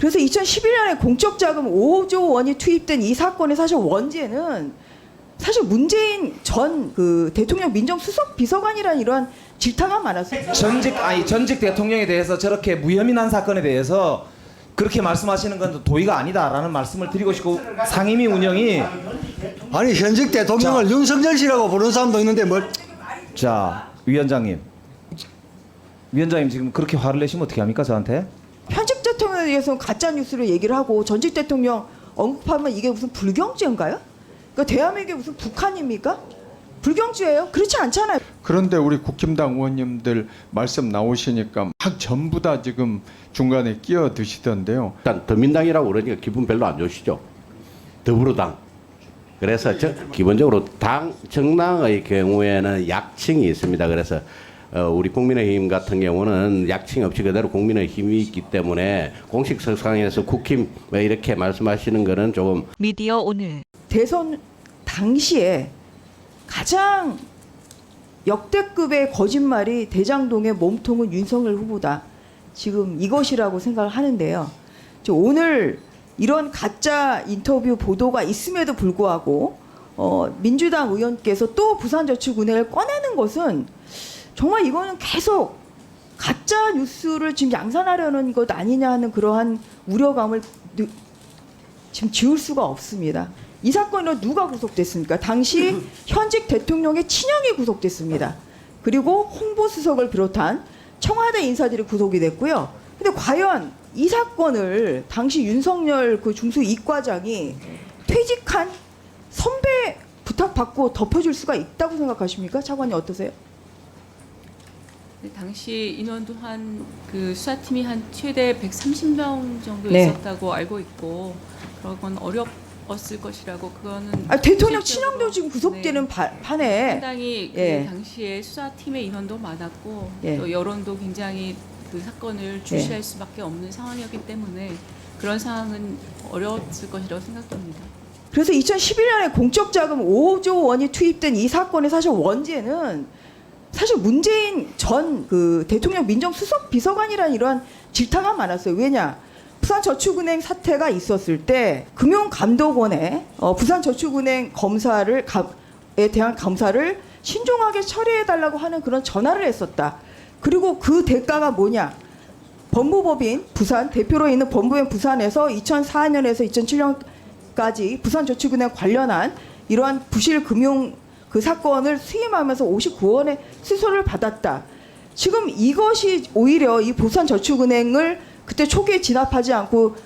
그래서 2011년에 공적 자금 5조 원이 투입된 이 사건의 사실 원죄는 사실 문재인 전 대통령 민정수석 비서관이라는 이러한 질타가 많았어요. 전직 대통령에 대해서 저렇게 무혐의난 사건에 대해서 그렇게 말씀하시는 건 도의가 아니다라는 말씀을 드리고 싶고, 상임위 운영이 아니 현직 대통령을 윤석열 씨라고 부르는 사람도 있는데 뭘? 자, 위원장님 지금 그렇게 화를 내시면 어떻게 합니까 저한테? 현직 대통령에 대해서는 가짜 뉴스를 얘기를 하고 전직 대통령 언급하면 이게 무슨 불경죄인가요? 그러니까 대한민국이 무슨 북한입니까? 불경죄예요? 그렇지 않잖아요. 그런데 우리 국힘당 의원님들 말씀 나오시니까 막 전부 다 지금 중간에 끼어드시던데요. 일단 더민당이라고 그러니까 기분 별로 안 좋으시죠. 더불어당. 그래서 기본적으로 당 정당의 경우에는 약칭이 있습니다. 그래서 우리 국민의힘 같은 경우는 약칭 없이 그대로 국민의힘이 있기 때문에 공식 석상에서 국힘 이렇게 말씀하시는 거는 조금 미디어 오늘 대선 당시에 가장 역대급의 거짓말이 대장동의 몸통은 윤석열 후보다. 지금 이것이라고 생각을 하는데요. 오늘 이런 가짜 인터뷰 보도가 있음에도 불구하고 민주당 의원께서 또 부산저축은행을 꺼내는 것은 정말 이거는 계속 가짜 뉴스를 지금 양산하려는 것 아니냐 하는 그러한 우려감을 지금 지울 수가 없습니다. 이 사건으로 누가 구속됐습니까? 당시 현직 대통령의 친형이 구속됐습니다. 그리고 홍보수석을 비롯한 청와대 인사들이 구속이 됐고요. 근데 과연 이 사건을 당시 윤석열 그 중수 이과장이 퇴직한 선배 부탁받고 덮어줄 수가 있다고 생각하십니까? 차관님 어떠세요? 당시 인원도 한 그 수사팀이 한 최대 130명 정도 네. 있었다고 알고 있고 그런 건 어려웠을 것이라고 그거는 대통령 실질적으로, 친형도 지금 구속되는 네, 판에 상당히 예. 그 당시에 수사팀의 인원도 많았고 예. 또 여론도 굉장히 그 사건을 주시할 수밖에 없는 상황이었기 때문에 그런 상황은 어려웠을 것이라고 생각됩니다. 그래서 2011년에 공적 자금 5조 원이 투입된 이 사건의 사실 원죄는 사실 문재인 전 대통령 민정수석 비서관이라는 이러한 질타가 많았어요. 왜냐? 부산저축은행 사태가 있었을 때 금융감독원에 부산저축은행 검사에 대한 감사를 신중하게 처리해달라고 하는 그런 전화를 했었다. 그리고 그 대가가 뭐냐? 법무법인 부산 대표로 있는 법무법인 부산에서 2004년에서 2007년까지 부산저축은행 관련한 이러한 부실 금융 그 사건을 수임하면서 59원의 수수료를 받았다. 지금 이것이 오히려 이 부산저축은행을 그때 초기에 진압하지 않고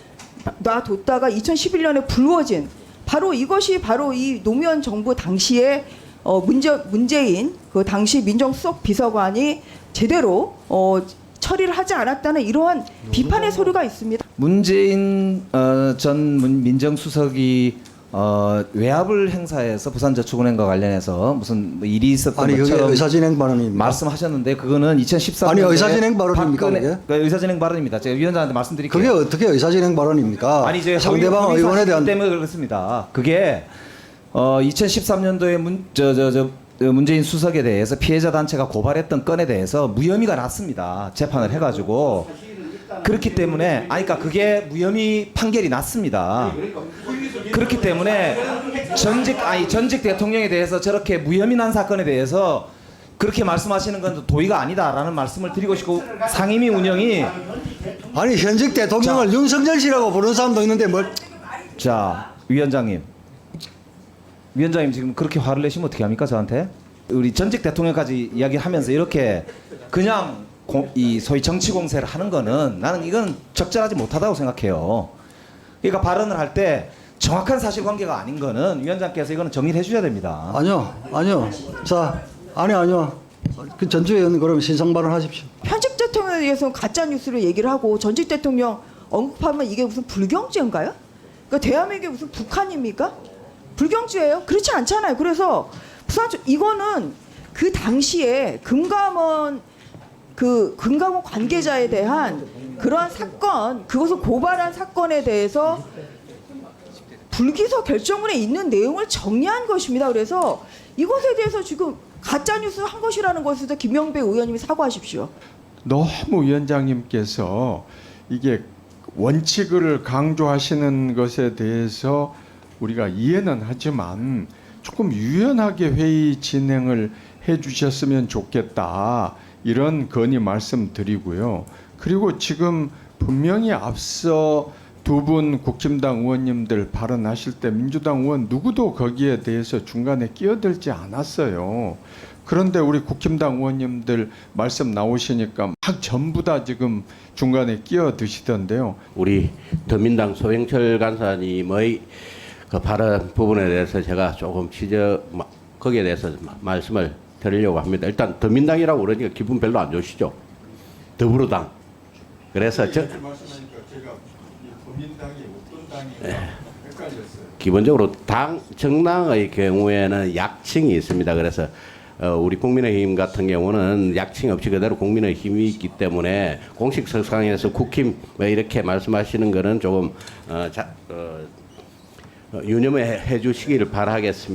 놔뒀다가 2011년에 불거진 바로 이것이 바로 이 노무현 정부 당시에 문재인 그 당시 민정수석 비서관이 제대로 처리를 하지 않았다는 이러한 비판의 소리가 있습니다. 문재인 전 민정수석이 외압을 행사해서 부산저축은행과 관련해서 무슨 일이 있었던 아니 그게 것처럼 의사진행 발언입니다. 말씀하셨는데 그거는 2014년에 아니 의사진행 발언입니까 그게? 의사진행 발언입니다. 제가 위원장한테 말씀드릴게요. 그게 어떻게 의사진행 발언입니까? 아니 이제 상대방 의원에 대한 때문에 그렇습니다. 그게 2013년도에 문재인 수석에 대해서 피해자 단체가 고발했던 건에 대해서 무혐의가 났습니다. 재판을 해가지고 그렇기 때문에 그러니까 그게 무혐의 판결이 났습니다. 그렇기 때문에 전직 대통령에 대해서 저렇게 무혐의난 사건에 대해서 그렇게 말씀하시는 건 도의가 아니다라는 말씀을 드리고 싶고, 상임위 운영이 아니 현직 대통령을 윤석열 씨라고 부르는 사람도 있는데 뭘? 자, 위원장님 지금 그렇게 화를 내시면 어떻게 합니까 저한테? 우리 전직 대통령까지 이야기하면서 이렇게 그냥 이 소위 정치 공세를 하는 거는 나는 이건 적절하지 못하다고 생각해요. 그러니까 발언을 할 때 정확한 사실관계가 아닌 거는 위원장께서 이거는 정리를 해주셔야 됩니다. 아니요. 자, 아니요. 그 전주에 의원 그러면 신상 발언하십시오. 현직 대통령에 대해서는 가짜 뉴스를 얘기를 하고 전직 대통령 언급하면 이게 무슨 불경죄인가요? 그러니까 대한민국이 무슨 북한입니까? 불경죄예요? 그렇지 않잖아요. 그래서 이거는 그 당시에 금감원 관계자에 대한 그러한 사건, 그것을 고발한 사건에 대해서 불기소 결정문에 있는 내용을 정리한 것입니다. 그래서 이것에 대해서 지금 가짜뉴스 한 것이라는 것에 대해서 김영배 의원님이 사과하십시오. 너무 위원장님께서 이게 원칙을 강조하시는 것에 대해서 우리가 이해는 하지만 조금 유연하게 회의 진행을 해주셨으면 좋겠다, 이런 건의 말씀드리고요. 그리고 지금 분명히 앞서 두 분 국힘당 의원님들 발언하실 때 민주당 의원 누구도 거기에 대해서 중간에 끼어들지 않았어요. 그런데 우리 국힘당 의원님들 말씀 나오시니까 막 전부 다 지금 중간에 끼어드시던데요. 우리 더민당 소영철 간사님의 그 발언 부분에 대해서 제가 조금 거기에 대해서 말씀을 드리려고 합니다. 일단 더민당이라고 그러니까 기분 별로 안 좋으시죠? 더불어당. 그래서 말씀하니까 제가 더민당이 어떤 당인가 헷갈렸어요. 기본적으로 정당의 경우에는 약칭이 있습니다. 그래서 우리 국민의힘 같은 경우는 약칭 없이 그대로 국민의힘이 있기 때문에 공식석상에서 국힘 이렇게 말씀하시는 거는 조금 유념해 주시기를 바라겠습니다.